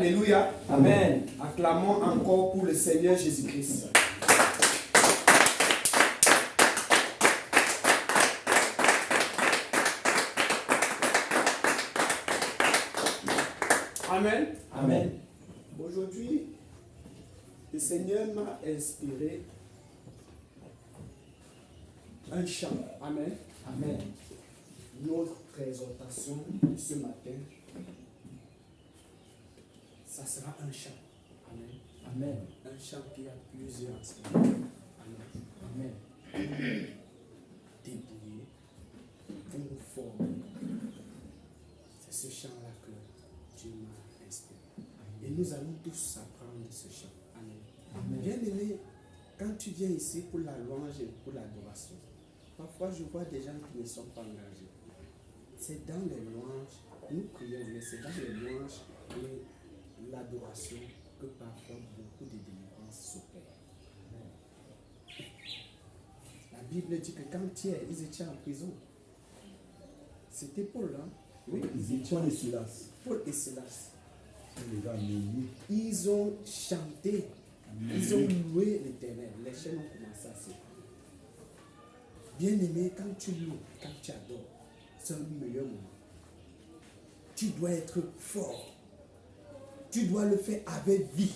Alléluia. Amen. Acclamons encore pour le Seigneur Jésus-Christ. Amen. Amen. Aujourd'hui, le Seigneur m'a inspiré un chant. Amen. Amen. Notre exhortation ce matin, ça sera un chant. Amen. Amen. Un chant qui a plusieurs aspects. Amen. Amen. Débrouillé pour nous former. C'est ce chant-là que Dieu m'a inspiré. Et nous allons tous apprendre ce chant. Amen. Amen. Bien-aimé, quand tu viens ici pour la louange et pour l'adoration, parfois je vois des gens qui ne sont pas engagés. C'est dans les louanges, nous prions, mais c'est dans les louanges et l'adoration que parfois beaucoup de délivrances s'opèrent. La Bible dit que quand ils étaient en prison, c'était Paul, hein? Oui, Ils étaient Paul et Silas. Paul et Silas. Les gars, les Ils ont chanté, ils ont loué l'Éternel. Les chaînes ont commencé à se faire. Bien-aimé, quand tu loues, quand tu adores, c'est un meilleur moment. Tu dois être fort. Tu dois le faire avec vie.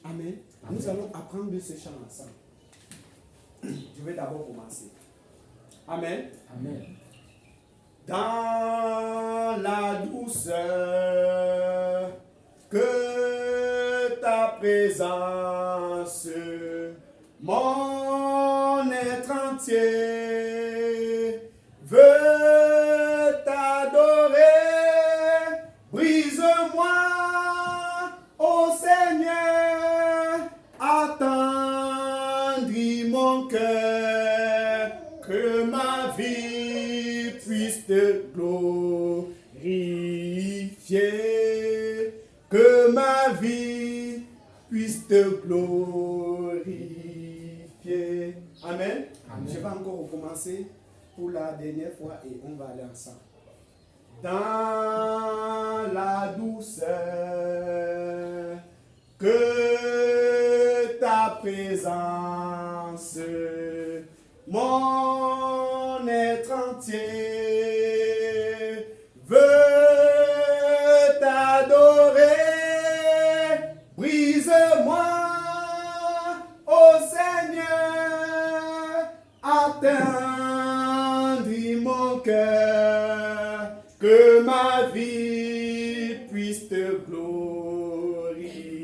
Amen. Amen. Nous allons apprendre de ce chant ensemble. Je vais d'abord commencer. Amen. Amen. Dans la douceur que ta présence, mon être entier veut t'adorer. Brise-moi, ô Seigneur, attendris mon cœur, que ma vie puisse te glorifier, que ma vie puisse te glorifier. Amen. Amen. Je vais encore recommencer pour la dernière fois et on va aller ensemble. Dans la douceur que ta présence, mon être entier veut t'adorer. Brise-moi, ô Seigneur, attendris mon cœur, que ma vie puisse te glorifier,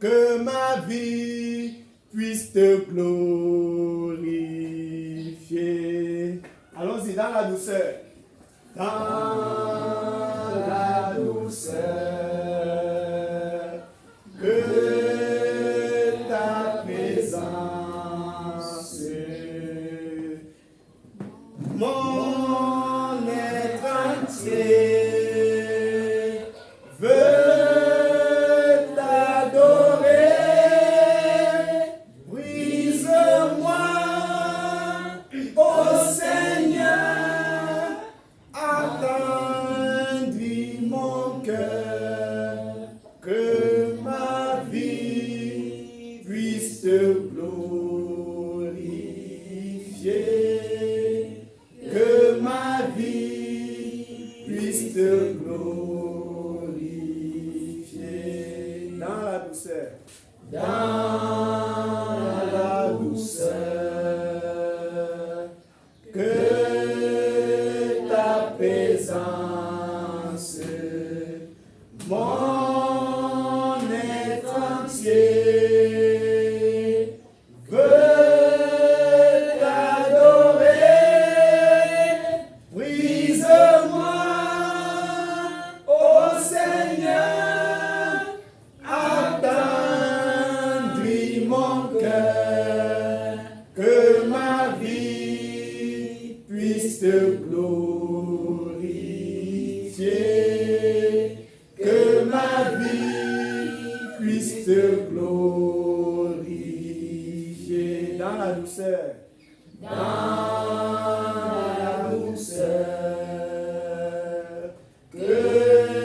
que ma vie puisse te glorifier. Allons-y, dans la douceur. Dans la douceur que ta présence, mon être entier veut t'adorer. Brise-moi, ô Seigneur, attendris mon cœur, que ma vie puisse te glorifier, que ma vie puisse te glorifier. Dans la douceur. Dans la douceur que ta présence, mon être entier veut t'adorer. Brise-moi, ô Seigneur, attendris mon cœur, que ma vie puisse te glorifier, que ma vie puisse te glorifier. Dans la douceur. Dans la douceur que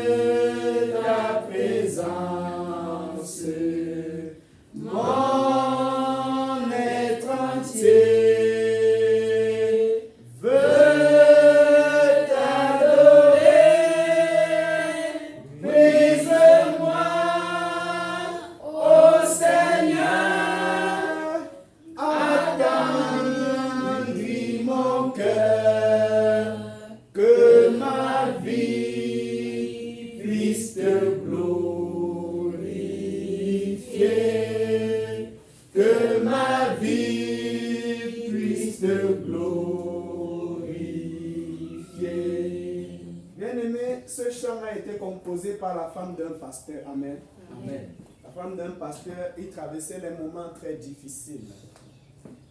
par la femme d'un pasteur. Amen. Amen. La femme d'un pasteur, il traversait les moments très difficiles.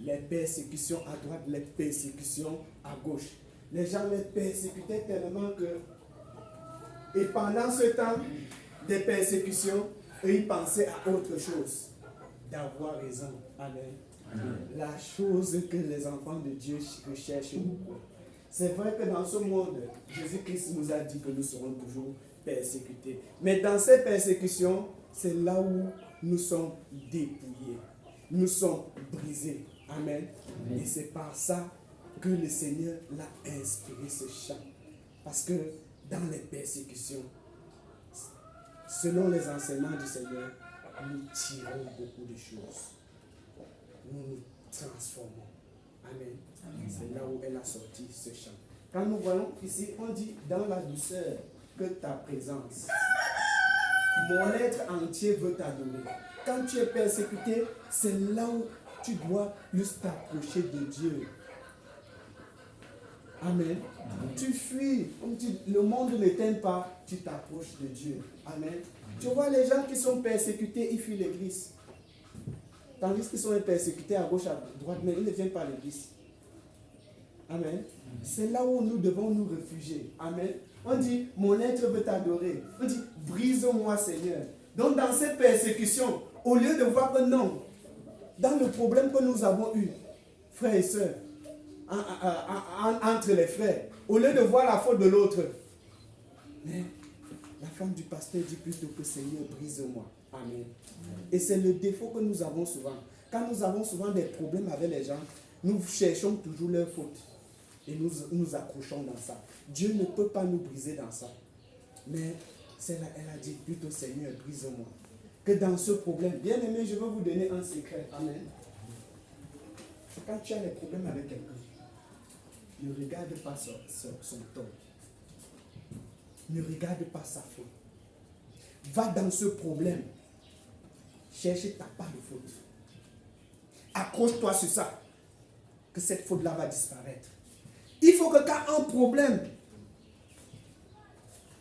Les persécutions à droite, les persécutions à gauche. Les gens les persécutaient tellement que... Et pendant ce temps des persécutions, ils pensaient à autre chose. D'avoir raison. Amen. Amen. La chose que les enfants de Dieu recherchent beaucoup. C'est vrai que dans ce monde, Jésus-Christ nous a dit que nous serons toujours persécutés. Mais dans ces persécutions, c'est là où nous sommes dépouillés. Nous sommes brisés. Amen. Amen. Et c'est par ça que le Seigneur l'a inspiré ce chant. Parce que dans les persécutions, selon les enseignements du Seigneur, nous tirons beaucoup de choses. Nous nous transformons. Amen. C'est là où elle a sorti ce chant. Quand nous voyons ici, on dit dans la douceur que ta présence, mon être entier veut t'adorer. Quand tu es persécuté, c'est là où tu dois plus t'approcher de Dieu. Amen. Tu fuis, le monde ne t'aime pas, tu t'approches de Dieu. Amen. Tu vois les gens qui sont persécutés, ils fuient l'église. Tandis qu'ils sont persécutés à gauche, à droite, mais ils ne viennent pas à l'église. Amen. C'est là où nous devons nous réfugier. Amen. On dit, mon être veut t'adorer. On dit, brise-moi Seigneur. Donc dans ces persécutions, au lieu de voir que non, dans le problème que nous avons eu, frères et sœurs, entre les frères, au lieu de voir la faute de l'autre, mais la femme du pasteur dit plutôt que Seigneur, brise-moi. Amen. Et c'est le défaut que nous avons souvent. Quand nous avons souvent des problèmes avec les gens, nous cherchons toujours leur faute. Et nous accrochons dans ça. Dieu ne peut pas nous briser dans ça. Mais elle a dit plutôt Seigneur, brise-moi. Que dans ce problème, bien aimé, je veux vous donner un secret. Amen. C'est quand tu as des problèmes avec quelqu'un, ne regarde pas son tort. Ne regarde pas sa faute. Va dans ce problème. Cherche ta part de faute. Accroche-toi sur ça. Que cette faute-là va disparaître. Il faut que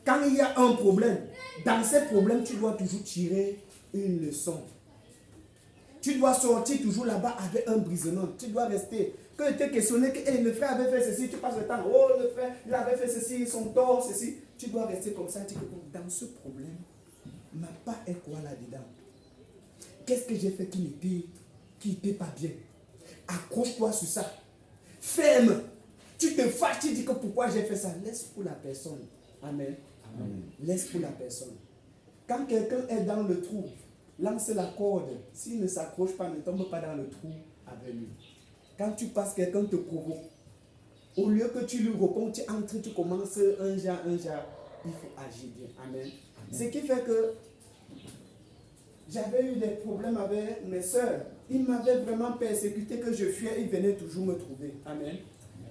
quand il y a un problème, dans ces problèmes, tu dois toujours tirer une leçon. Tu dois sortir toujours là-bas avec un brisement. Tu dois rester. Que tu es questionné que le frère avait fait ceci, tu passes le temps. Oh, le frère, il avait fait ceci, son tort, ceci. Tu dois rester comme ça. Dans ce problème, ma part est quoi là-dedans? Qu'est-ce que j'ai fait qui n'était pas bien? Accroche-toi sur ça. Ferme. Tu te fâches, tu dis que pourquoi j'ai fait ça. Laisse pour la personne. Amen. Amen. Laisse pour la personne. Quand quelqu'un est dans le trou, lance la corde. S'il ne s'accroche pas, ne tombe pas dans le trou avec lui. Quand tu passes, quelqu'un te provoque. Au lieu que tu lui réponds, tu entres, tu commences un genre. Il faut agir bien. Amen. Amen. Ce qui fait que j'avais eu des problèmes avec mes soeurs. Ils m'avaient vraiment persécuté, que je fuyais, ils venaient toujours me trouver. Amen.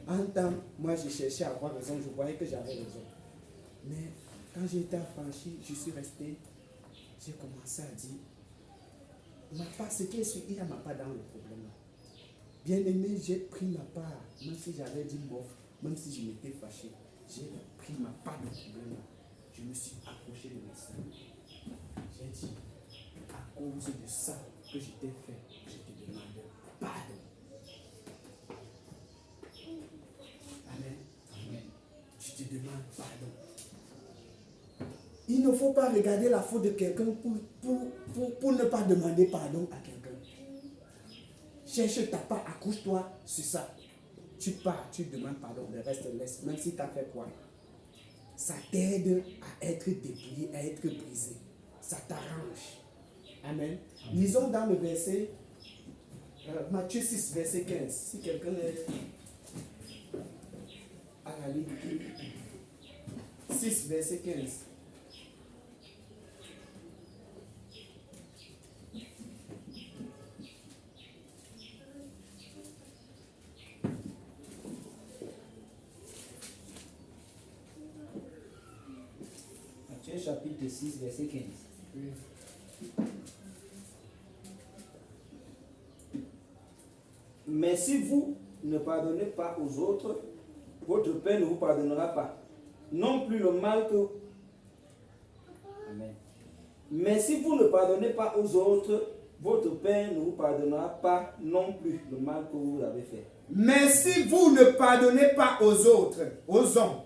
En temps, moi je cherchais à avoir raison, je voyais que j'avais raison. Mais quand j'ai été affranchi, je suis resté, j'ai commencé à dire, ma part, ce qui est sûr, il n'y a ma part dans le problème. Bien aimé, j'ai pris ma part, même si j'avais dit bof, même si je m'étais fâché, j'ai pris ma part du problème. Je me suis approché de mes soeurs. J'ai dit, à cause de ça que je t'ai fait, je te demande pardon. Amen. Amen. Je te demande pardon. Il ne faut pas regarder la faute de quelqu'un pour ne pas demander pardon à quelqu'un. Cherche ta part, accroche-toi sur ça. Tu pars, tu demandes pardon, le reste laisse, même si tu as fait quoi. Ça t'aide à être dépouillé, à être brisé. Ça t'arrange. Amen. Lisons dans le verset, Matthieu 6, verset 15. Si quelqu'un est à la ligne 6, verset 15. Matthieu chapitre 6, verset 15. Oui. Mais si vous ne pardonnez pas aux autres, votre Père ne vous pardonnera pas. Non plus le mal que Mais si vous ne pardonnez pas aux autres, votre Père ne vous pardonnera pas non plus le mal que vous avez fait. Mais si vous ne pardonnez pas aux autres, aux hommes,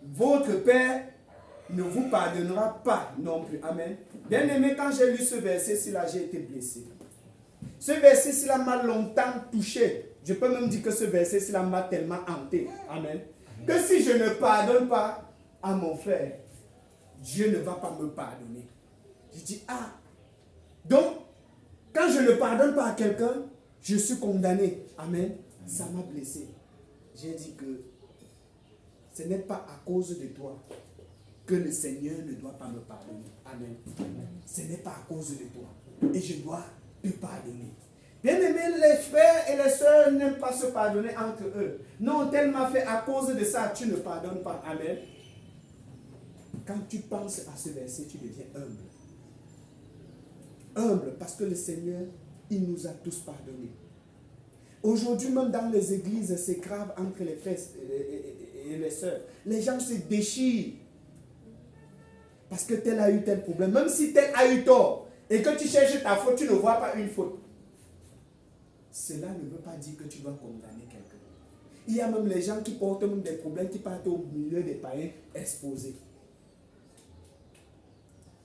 votre Père ne vous pardonnera pas non plus. Amen. Bien aimé, quand j'ai lu ce verset-ci là, j'ai été blessé. Ce verset-ci là m'a longtemps touché. Je peux même dire que ce verset-ci là m'a tellement hanté. Amen. Que si je ne pardonne pas à mon frère, Dieu ne va pas me pardonner. Je dis, ah, donc, quand je ne pardonne pas à quelqu'un, je suis condamné. Amen. Ça m'a blessé. J'ai dit que ce n'est pas à cause de toi que le Seigneur ne doit pas me pardonner. Amen. Ce n'est pas à cause de toi. Et je dois te pardonner. Bien aimé, les frères et les sœurs n'aiment pas se pardonner entre eux. Non, tel m'a fait, à cause de ça, tu ne pardonnes pas. Amen. Quand tu penses à ce verset, tu deviens humble. Humble parce que le Seigneur, il nous a tous pardonnés. Aujourd'hui, même dans les églises, c'est grave entre les frères et les sœurs. Les gens se déchirent. Parce que tel a eu tel problème. Même si tel a eu tort et que tu cherches ta faute, tu ne vois pas une faute. Cela ne veut pas dire que tu dois condamner quelqu'un. Il y a même les gens qui portent même des problèmes qui partent au milieu des païens exposés.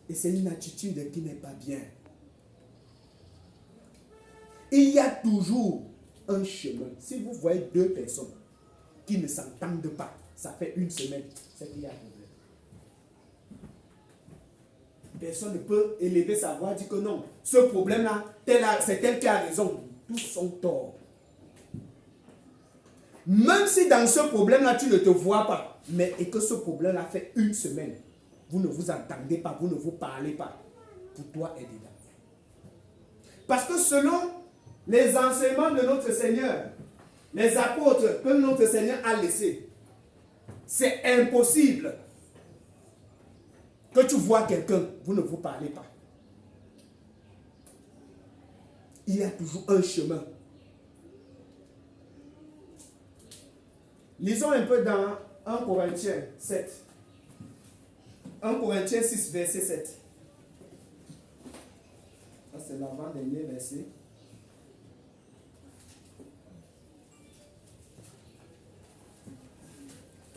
Et c'est une attitude qui n'est pas bien. Il y a toujours un chemin. Si vous voyez deux personnes qui ne s'entendent pas, ça fait une semaine, c'est qu'il y a un problème. Personne ne peut élever sa voix et dire que non, ce problème-là, c'est tel qui a raison. Tous sont torts. Même si dans ce problème-là, tu ne te vois pas, mais et que ce problème-là fait une semaine, vous ne vous entendez pas, vous ne vous parlez pas, pour toi est dedans. Parce que selon les enseignements de notre Seigneur, les apôtres que notre Seigneur a laissés, c'est impossible que tu vois quelqu'un, vous ne vous parlez pas. Il y a toujours un chemin. Lisons un peu dans 1 Corinthiens 7. 1 Corinthiens 6, verset 7. Ça, c'est l'avant-dernier verset.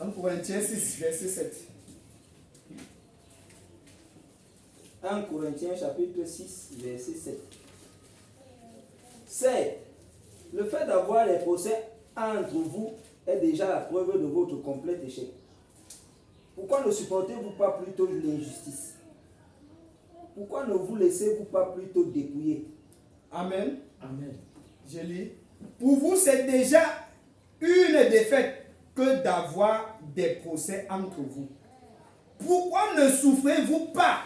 « 1 Corinthiens 6, verset 7. 1 Corinthiens chapitre 6, verset 7. C'est le fait d'avoir les procès entre vous est déjà la preuve de votre complet échec. Pourquoi ne supportez-vous pas plutôt l'injustice? Pourquoi ne vous laissez-vous pas plutôt dépouiller? Amen. Amen. Je lis. Pour vous, c'est déjà une défaite que d'avoir des procès entre vous. Pourquoi ne souffrez-vous pas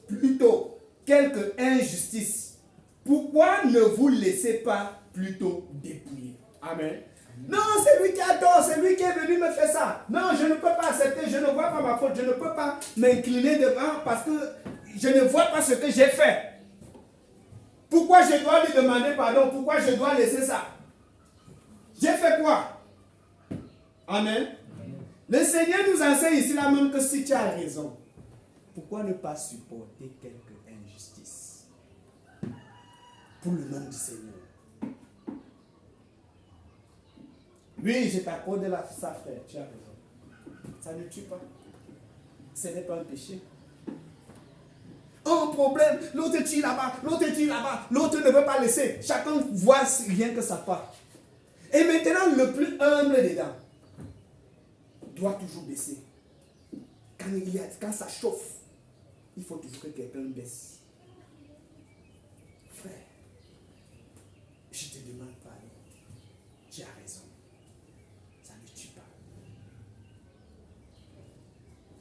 plutôt quelque injustice? Pourquoi ne vous laissez pas plutôt dépouiller? Amen. Non, c'est lui qui a tort, c'est lui qui est venu me faire ça. Non, je ne peux pas accepter, je ne vois pas ma faute, je ne peux pas m'incliner devant parce que je ne vois pas ce que j'ai fait. Pourquoi je dois lui demander pardon? Pourquoi je dois laisser ça? J'ai fait quoi? Amen. Le Seigneur nous enseigne ici là même que si tu as raison, pourquoi ne pas supporter quelque injustice? Pour le nom du Seigneur. Oui, je t'accorde ça, frère, tu as raison. Ça ne tue pas. Ce n'est pas un péché. Un problème, l'autre tire là-bas, l'autre tire là-bas, l'autre ne veut pas laisser. Chacun voit rien que ça part. Et maintenant, le plus humble dedans doit toujours baisser. Quand ça chauffe, il faut toujours que quelqu'un baisse. Frère, je te demande pardon. Tu as raison. Ça ne tue pas.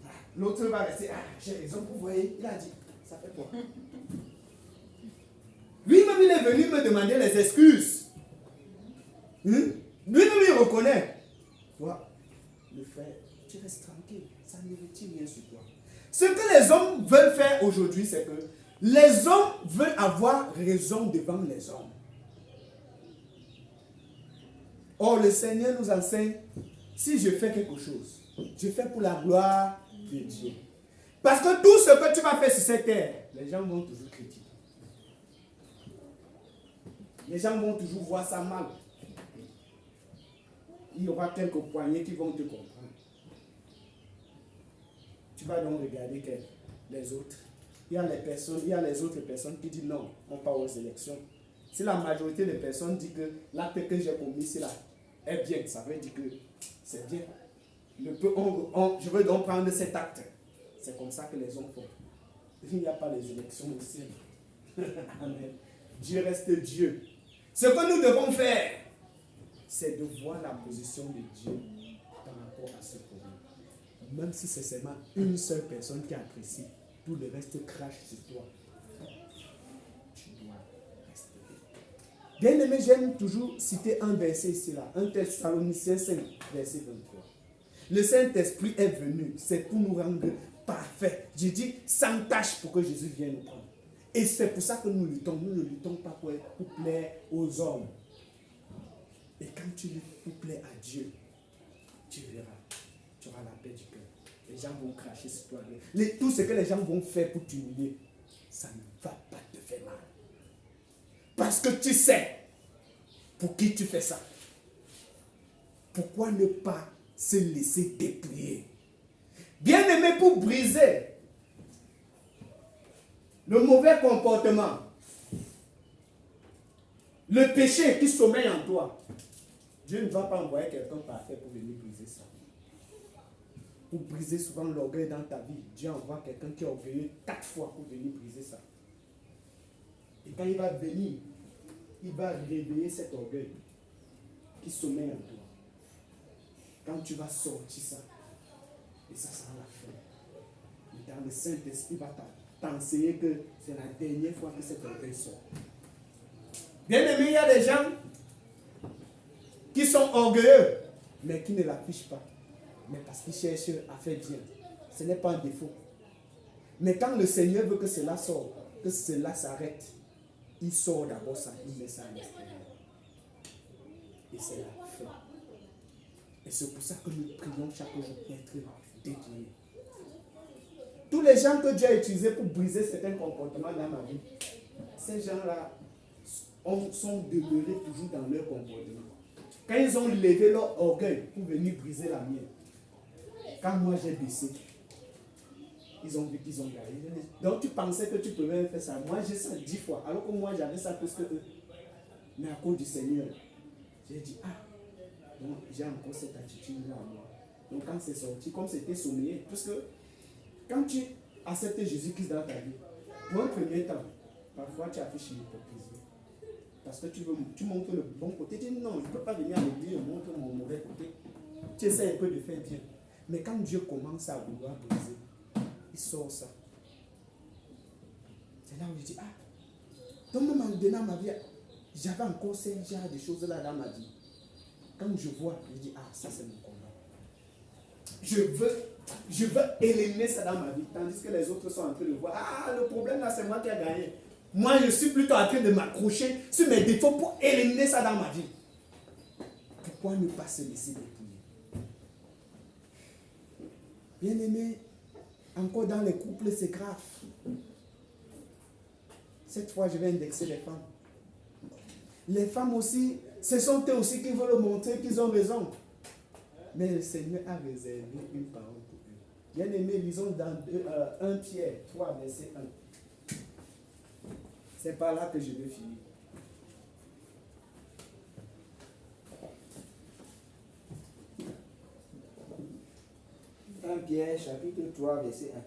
Voilà. L'autre va rester, ah, j'ai raison, vous voyez, il a dit, ça fait quoi? Lui-même, il est venu me demander les excuses. Lui-même, il reconnaît. Toi, le frère, tu restes tranquille, ça ne retire rien sur toi. Ce que les hommes veulent faire aujourd'hui, c'est que les hommes veulent avoir raison devant les hommes. Or, le Seigneur nous enseigne, si je fais quelque chose, je fais pour la gloire de Dieu. Parce que tout ce que tu vas faire sur cette terre, les gens vont toujours critiquer. Les gens vont toujours voir ça mal. Il y aura quelques poignées qui vont te comprendre. Tu vas donc regarder les autres. Il y a les autres personnes qui disent non, on part aux élections. Si la majorité des personnes disent que l'acte que j'ai commis là est bien, ça veut dire que c'est bien. Je veux donc prendre cet acte. C'est comme ça que les hommes font. Il n'y a pas les élections au ciel. Amen. Dieu reste Dieu. Ce que nous devons faire, c'est de voir la position de Dieu par rapport à ce problème. Même si c'est seulement une seule personne qui apprécie, tout le reste crache sur toi. Tu dois rester. Bien aimé, j'aime toujours citer un verset ici là, 1 Thessaloniciens 5, verset 23. Le Saint-Esprit est venu, c'est pour nous rendre parfaits. Je dis sans tâche pour que Jésus vienne nous prendre. Et c'est pour ça que nous luttons. Nous ne luttons pas pour plaire aux hommes. Et quand tu luttes pour plaire à Dieu, tu verras, tu auras la paix du cœur. Les gens vont cracher sur toi. Tout ce que les gens vont faire pour t'humilier, ça ne va pas te faire mal. Parce que tu sais pour qui tu fais ça. Pourquoi ne pas se laisser dépouiller? Bien aimé, pour briser le mauvais comportement, le péché qui sommeille en toi, Dieu ne va pas envoyer quelqu'un parfait pour venir briser ça. Pour briser souvent l'orgueil dans ta vie, Dieu envoie quelqu'un qui est orgueilleux 4 fois pour venir briser ça. Et quand il va venir, il va réveiller cet orgueil qui sommeille en toi. Quand tu vas sortir ça, et ça sera la fin. Et dans le Saint-Esprit va t'enseigner que c'est la dernière fois que cet orgueil sort. Bien aimé, il y a des gens qui sont orgueilleux, mais qui ne l'affichent pas. Mais parce qu'ils cherchent à faire bien. Ce n'est pas un défaut. Mais quand le Seigneur veut que cela sorte, que cela s'arrête, il sort d'abord ça, il met ça à l'extérieur. Et c'est la fin. Et c'est pour ça que nous prions chaque jour pour être dépouillés. Tous les gens que Dieu a utilisés pour briser certains comportements dans ma vie, ces gens-là sont demeurés toujours dans leur comportement. Quand ils ont levé leur orgueil pour venir briser la mienne, quand moi j'ai baissé, ils ont vu qu'ils ont gagné. Donc tu pensais que tu pouvais faire ça. Moi j'ai ça 10 fois, alors que moi j'avais ça plus que eux. Mais à cause du Seigneur, j'ai dit, donc j'ai encore cette attitude-là à moi. Donc quand c'est sorti, comme c'était sommeillé, parce que quand tu acceptes Jésus-Christ dans ta vie, pour un premier temps, parfois tu affiches l'hypocrisie. Parce que tu montres le bon côté. Tu dis non, je ne peux pas venir à l'église et montrer mon mauvais côté. Tu essaies un peu de faire bien. Mais quand Dieu commence à vouloir briser, il sort ça. C'est là où je dis, donc à un moment donné dans ma vie, j'avais encore ce genre de choses là dans ma vie. Quand je vois, je dis, ça c'est mon combat. Je veux éliminer ça dans ma vie, tandis que les autres sont en train de voir, le problème là c'est moi qui ai gagné. Moi je suis plutôt en train de m'accrocher sur mes défauts pour éliminer ça dans ma vie. Pourquoi ne pas se laisser dépouiller? Bien aimé, encore dans les couples c'est grave. Cette fois je vais indexer les femmes. Les femmes aussi, ce sont eux aussi qui veulent montrer qu'ils ont raison. Mais le Seigneur a réservé une parole pour eux. Bien aimé, lisons dans 1 Pierre 3, verset 1. C'est par là que je vais finir. Pierre, chapitre 3, verset 1.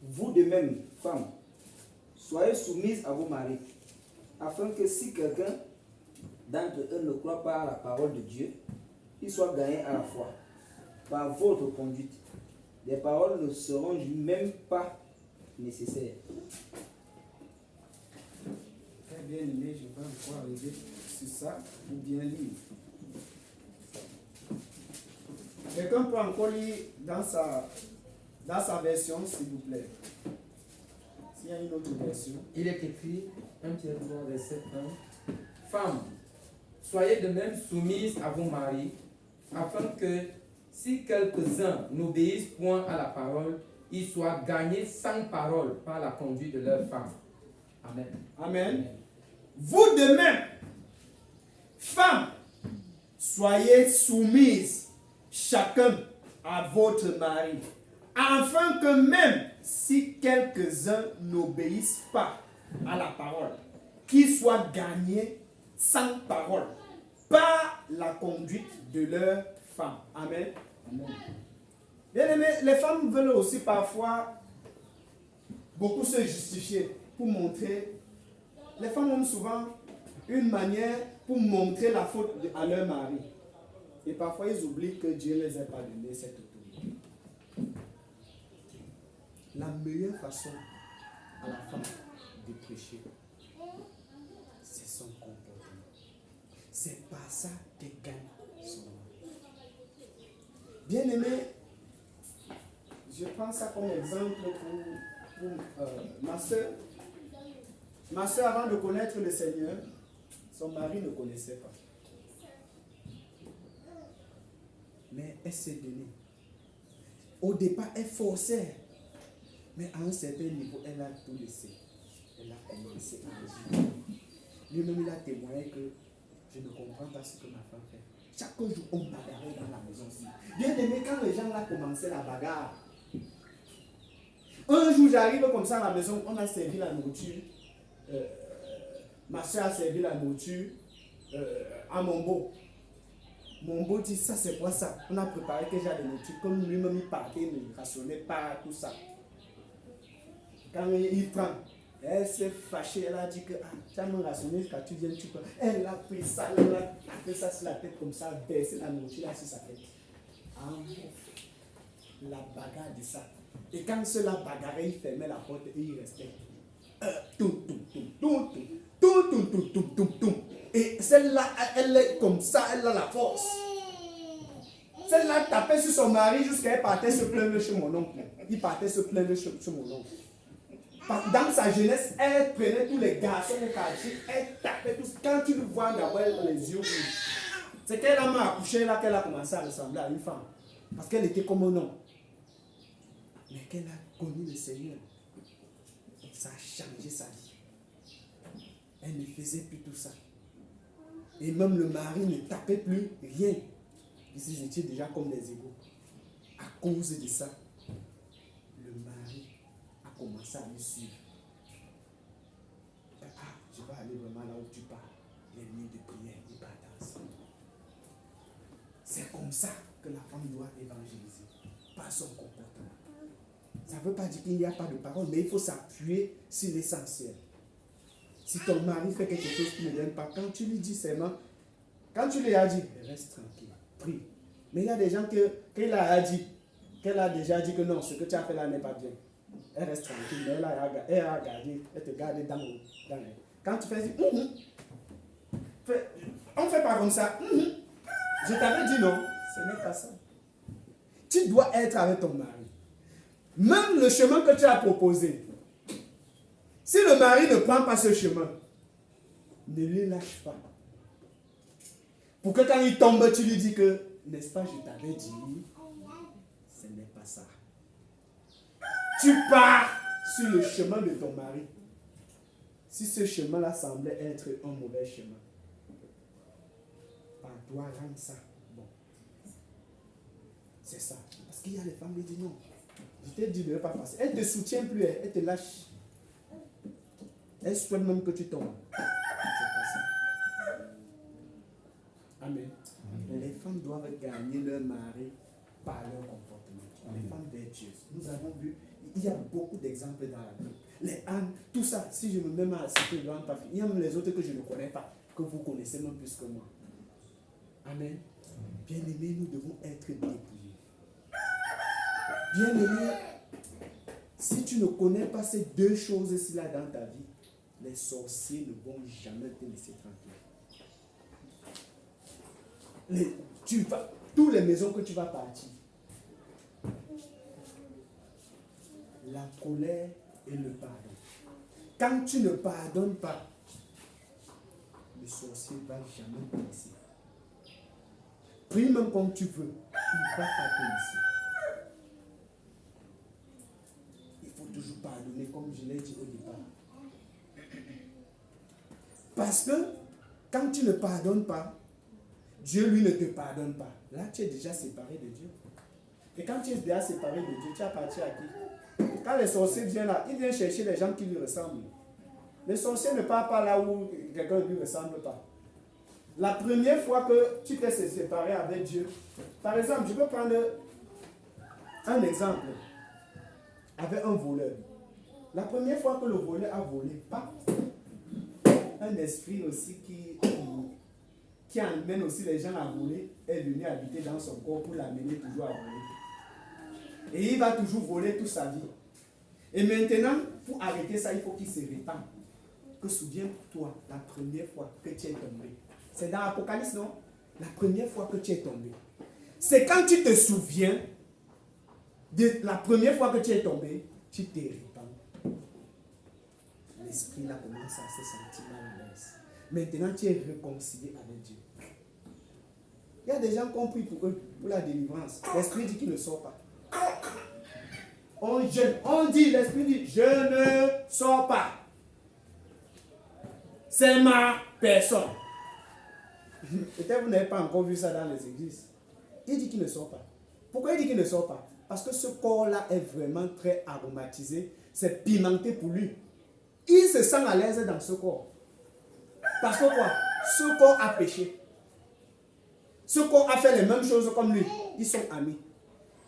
Vous de même, femmes, soyez soumises à vos maris, afin que si quelqu'un d'entre eux ne croit pas à la parole de Dieu, il soit gagné à la foi par votre conduite. Les paroles ne seront même pas nécessaires. Très bien aimé, je vais encore arriver sur ça pour bien lire. Quelqu'un peut encore lire dans sa version, s'il vous plaît. S'il y a une autre version. Il est écrit, 1 Pierre 3, verset 1. Femmes, soyez de même soumises à vos maris, afin que, si quelques-uns n'obéissent point à la parole, ils soient gagnés sans parole par la conduite de leur femme. Amen. Amen. Vous de même, femmes, soyez soumises chacun à votre mari, afin que même si quelques-uns n'obéissent pas à la parole, qu'ils soient gagnés sans parole par la conduite de leur femme. Amen. Amen. Bien aimé, les femmes veulent aussi parfois beaucoup se justifier pour montrer. Les femmes ont souvent une manière pour montrer la faute à leur mari. Et parfois ils oublient que Dieu ne les a pas donné cette autorité. La meilleure façon à la femme de prêcher, c'est son comportement. C'est par ça qu'elle gagne son mari. Bien aimé, je prends ça comme exemple pour ma soeur. Ma soeur, avant de connaître le Seigneur, son mari ne connaissait pas. Mais elle s'est donnée. Au départ, elle forçait. Mais à un certain niveau, elle a tout laissé. Elle a commencé à agir. Lui-même, il a témoigné que je ne comprends pas ce que ma femme fait. Chaque jour, on bagarrait dans la maison. Bien aimé, quand les gens là commençaient la bagarre, un jour, j'arrive comme ça à la maison, on a servi la nourriture. Ma soeur a servi la nourriture à mon beau. Mon beau dit, ça c'est quoi ça? On a préparé déjà de nourriture. Comme lui-même il partait, il ne rationnait pas tout ça. Quand il prend, elle s'est fâchée, elle a dit que tu as me rationné quand tu viens, tu prends. Elle a pris ça, elle a fait ça sur la tête comme ça, baissé la nourriture là sur sa tête. La bagarre de ça. Et quand cela bagarrait, il fermait la porte et il restait. Et celle-là, elle est comme ça, elle a la force. Celle-là tapait sur son mari jusqu'à elle partait se plaindre chez mon oncle. Il partait se plaindre chez mon oncle. Dans sa jeunesse, elle prenait tous les garçons au quartier, elle tapait tous. Quand tu le vois d'abord, elle a les yeux rouges. C'est qu'elle a mal accouché là qu'elle a commencé à ressembler à une femme. Parce qu'elle était comme un homme. Mais qu'elle a connu le Seigneur. Ça a changé sa vie. Elle ne faisait plus tout ça. Et même le mari ne tapait plus rien. Ils étaient déjà comme des égaux. À cause de ça, le mari a commencé à me suivre. Je vais aller vraiment là où tu pars. Les nuits de prière, il part danser. C'est comme ça que la femme doit évangéliser. Par son comportement. Ça ne veut pas dire qu'il n'y a pas de parole, mais il faut s'appuyer sur l'essentiel. Si ton mari fait quelque chose qui ne l'aime pas, quand tu lui dis seulement, quand tu lui as dit, reste tranquille, prie. Mais il y a des gens qu'elle a déjà dit que non, ce que tu as fait là n'est pas bien. Elle reste tranquille, mais elle a regardé, elle te garde dans le. Quand tu fais, on ne fait pas comme ça. Je t'avais dit non, ce n'est pas ça. Tu dois être avec ton mari. Même le chemin que tu as proposé, si le mari ne prend pas ce chemin, ne le lâche pas. Pour que quand il tombe, tu lui dis que, n'est-ce pas, je t'avais dit, ce n'est pas ça. Tu pars sur le chemin de ton mari. Si ce chemin-là semblait être un mauvais chemin, par toi, rendre ça bon. C'est ça. Parce qu'il y a les femmes qui disent non. Je t'ai dit de ne pas passer. Elle ne te soutient plus, elle te lâche. Elle souhaite même que tu tombes. C'est pas ça. Amen. Les femmes doivent gagner leur mari par leur comportement. Les femmes vertueuses. Nous avons vu, il y a beaucoup d'exemples dans la Bible. Les ânes, tout ça, si je me mets à citer, il y a même les autres que je ne connais pas, que vous connaissez même plus que moi. Amen. Bien aimés, nous devons être dépouillés. Bien aimé, si tu ne connais pas ces deux choses-là dans ta vie, les sorciers ne vont jamais te laisser tranquille. Toutes les maisons que tu vas partir, la colère et le pardon. Quand tu ne pardonnes pas, le sorcier ne va jamais te laisser. Prie même comme tu veux, il ne va pas te laisser. pardonner, comme je l'ai dit au départ. Parce que quand tu ne pardonnes pas, Dieu, lui, ne te pardonne pas. Là, tu es déjà séparé de Dieu. Et quand tu es déjà séparé de Dieu, tu appartiens à qui? Quand les sorciers viennent là, ils viennent chercher les gens qui lui ressemblent. Les sorciers ne partent pas là où quelqu'un ne lui ressemble pas. La première fois que tu t'es séparé avec Dieu, par exemple, je peux prendre un exemple avec un voleur. La première fois que le voleur a volé, pas un esprit aussi qui amène aussi les gens à voler est venu habiter dans son corps pour l'amener toujours à voler. Et il va toujours voler toute sa vie. Et maintenant, pour arrêter ça, il faut qu'il se répande. Que souviens-toi la première fois que tu es tombé. C'est dans l'Apocalypse, non? La première fois que tu es tombé. C'est quand tu te souviens de la première fois que tu es tombé, tu t'es répandu. L'esprit là commence à se sentir mal à l'aise. Maintenant, tu es réconcilié avec Dieu. Il y a des gens qui ont pris pour eux, pour la délivrance. L'esprit dit qu'il ne sort pas. On jeûne, on dit, l'esprit dit, je ne sors pas. C'est ma personne. Peut-être vous n'avez pas encore vu ça dans les églises. Il dit qu'il ne sort pas. Pourquoi il dit qu'il ne sort pas? Parce que ce corps-là est vraiment très aromatisé. C'est pimenté pour lui. Il se sent à l'aise dans ce corps. Parce que quoi? Ce corps a péché. Ce corps a fait les mêmes choses comme lui. Ils sont amis.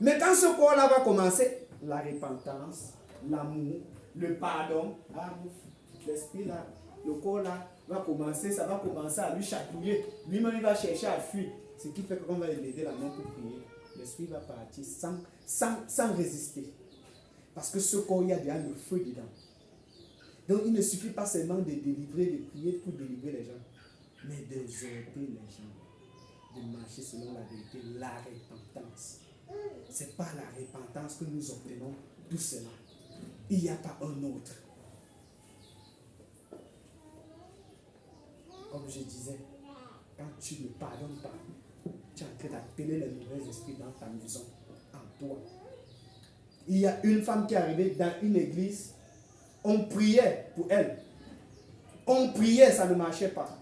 Mais quand ce corps-là va commencer, la repentance, l'amour, le pardon, l'esprit là, le corps là va commencer, ça va commencer à lui chatouiller. Lui-même il va chercher à fuir. Ce qui fait qu'on va l'aider la main pour prier. L'esprit va partir sans résister. Parce que ce corps, il y a déjà le feu dedans. Donc il ne suffit pas seulement de délivrer, de prier pour délivrer les gens, mais d'exhorter les gens, de marcher selon la vérité, la repentance. Ce n'est pas la repentance que nous obtenons, tout cela. Il n'y a pas un autre. Comme je disais, quand tu ne pardonnes pas, tu es en train d'appeler les mauvais esprits dans ta maison, en toi. Il y a une femme qui est arrivée dans une église, on priait pour elle. On priait, ça ne marchait pas.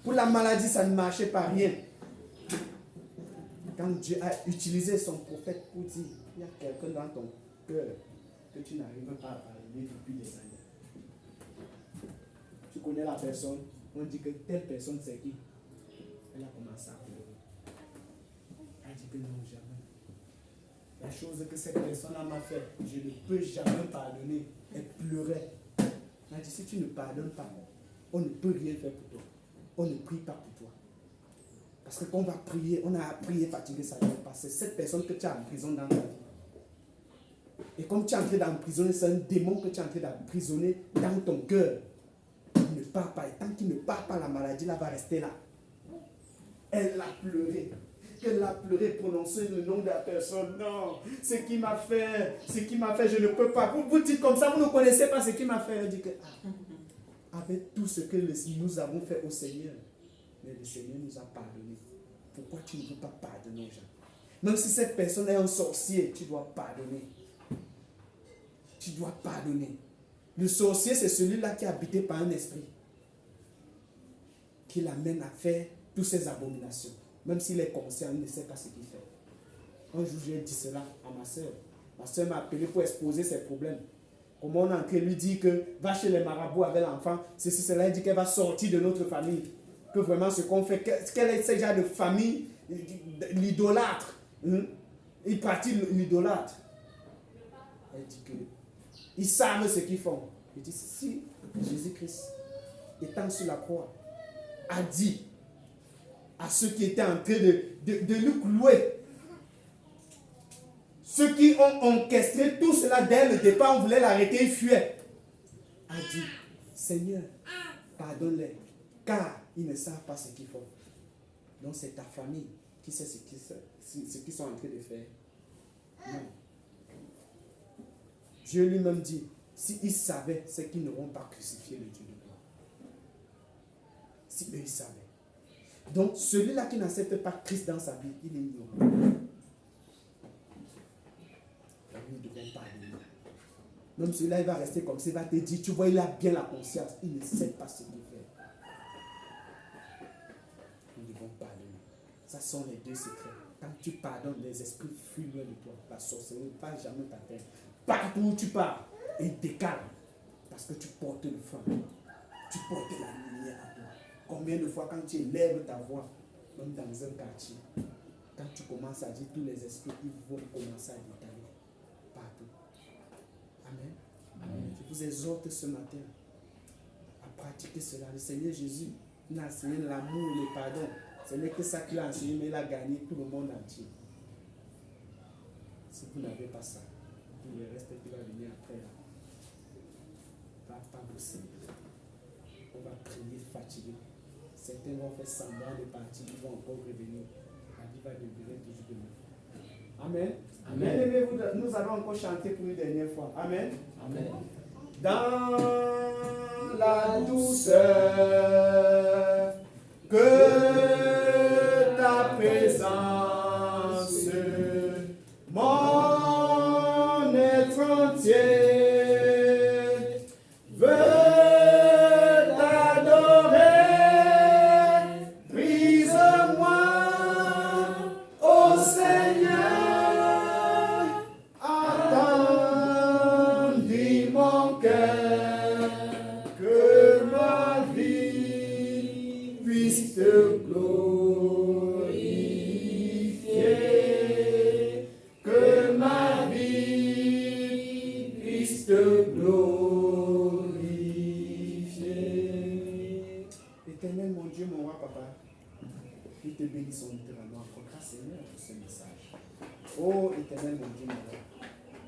Pour la maladie, ça ne marchait pas, rien. Quand Dieu a utilisé son prophète pour dire, il y a quelqu'un dans ton cœur que tu n'arrives pas à parler depuis des années. Tu connais la personne, on dit que telle personne c'est qui? Elle a commencé à pleurer. Elle dit que non, jamais. La chose que cette personne-là m'a fait, je ne peux jamais pardonner. Elle pleurait. Elle a dit, si tu ne pardonnes pas, on ne peut rien faire pour toi. On ne prie pas pour toi. Parce que quand on va prier, on a prié fatigué, ça ne va pas. C'est cette personne que tu as en prison dans ta vie. Et comme tu es en train d'emprisonner, c'est un démon que tu es en train d'emprisonner dans ton cœur. Il ne part pas. Et tant qu'il ne part pas, la maladie là va rester là. Elle a pleuré. Elle a pleuré, prononcer le nom de la personne. Non, ce qui m'a fait, je ne peux pas. Vous dites comme ça, vous ne connaissez pas ce qui m'a fait. Elle dit que, avec tout ce que nous avons fait au Seigneur, mais le Seigneur nous a pardonné. Pourquoi tu ne veux pas pardonner aux gens? Même si cette personne est un sorcier, tu dois pardonner. Tu dois pardonner. Le sorcier, c'est celui-là qui est habité par un esprit, qui l'amène à faire toutes ces abominations. Même s'il est conscient, il ne sait pas ce qu'il fait. Un jour, j'ai dit cela à ma soeur. Ma soeur m'a appelé pour exposer ses problèmes. Comment on est en train de lui dire que va chez les marabouts avec l'enfant, ceci, cela, elle dit qu'elle va sortir de notre famille. Que vraiment ce qu'on fait, quelle est ce genre de famille, l'idolâtre. Il pratique l'idolâtre. Elle dit que ils savent ce qu'ils font. Il dit, si Jésus-Christ, étant sur la croix, a dit à ceux qui étaient en train de lui clouer, ceux qui ont orchestré tout cela dès le départ, on voulait l'arrêter, il fuyait, a dit, Seigneur, pardonne-les, car ils ne savent pas ce qu'ils font. Donc c'est ta famille qui sait ce qu'ils sont en train de faire. Non. Dieu lui-même dit, s'ils savaient, c'est qu'ils n'auront pas crucifié le Dieu de gloire. Si eux ils savaient. Donc celui-là qui n'accepte pas Christ dans sa vie, il est ignorant. Nous devons pardonner. Même celui-là, il va rester comme ça, il va te dire, tu vois, il a bien la conscience. Il ne sait pas ce qu'il fait. Nous devons pardonner. Ça sont les deux secrets. Quand tu pardonnes, les esprits fuient loin de toi. La sorcellerie ne va jamais t'atteindre. Partout où tu pars, il te calme. Parce que tu portes le feu. Tu portes la lumière à toi. Combien de fois quand tu élèves ta voix, même dans un quartier, quand tu commences à dire, tous les esprits, ils vont commencer à détailler partout. Amen. Amen. Je vous exhorte ce matin à pratiquer cela. Le Seigneur Jésus, il a enseigné l'amour, le pardon. Ce n'est que ça qu'il a enseigné, mais il a gagné tout le monde entier. Si vous n'avez pas ça, tout le reste qui va venir après, là, va pas vous servir. On va prier fatigué. Certains vont faire semblant de partir, ils vont encore revenir. La vie va devenir toujours de nous. Amen. Amen. Aimez-vous, nous allons encore chanter pour une dernière fois. Amen. Amen. Dans la douceur que ta présence, mon être entier veut t'adorer. Brise-moi, ô Seigneur, attendis mon cœur, que ma vie puisse te glorifier, que ma vie puisse te glorifier. Éternel, mon Dieu, mon roi, papa, nous te bénissons littéralement encore. Grâce Seigneur pour ce message. Oh éternel, mon Dieu, mon roi,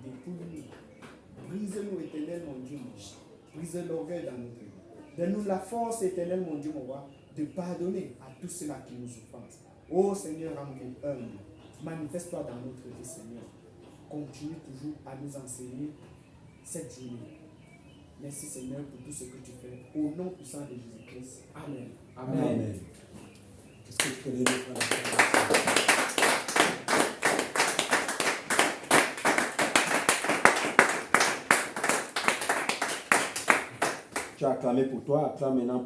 dépouille-nous. Brise-nous, éternel, mon Dieu, mon Dieu. Brise l'orgueil dans notre vie. Donne-nous la force, éternel, mon Dieu, mon roi, de pardonner à tous ceux-là qui nous offensent. Oh Seigneur, rends-nous humbles. Manifeste-toi dans notre vie, Seigneur. Continue toujours à nous enseigner cette journée. Merci, Seigneur, pour tout ce que tu fais. Au nom puissant de Jésus-Christ. Amen. Amen. Amen. Est-ce que je peux donner frère? Tu as acclamé pour toi, acclame maintenant.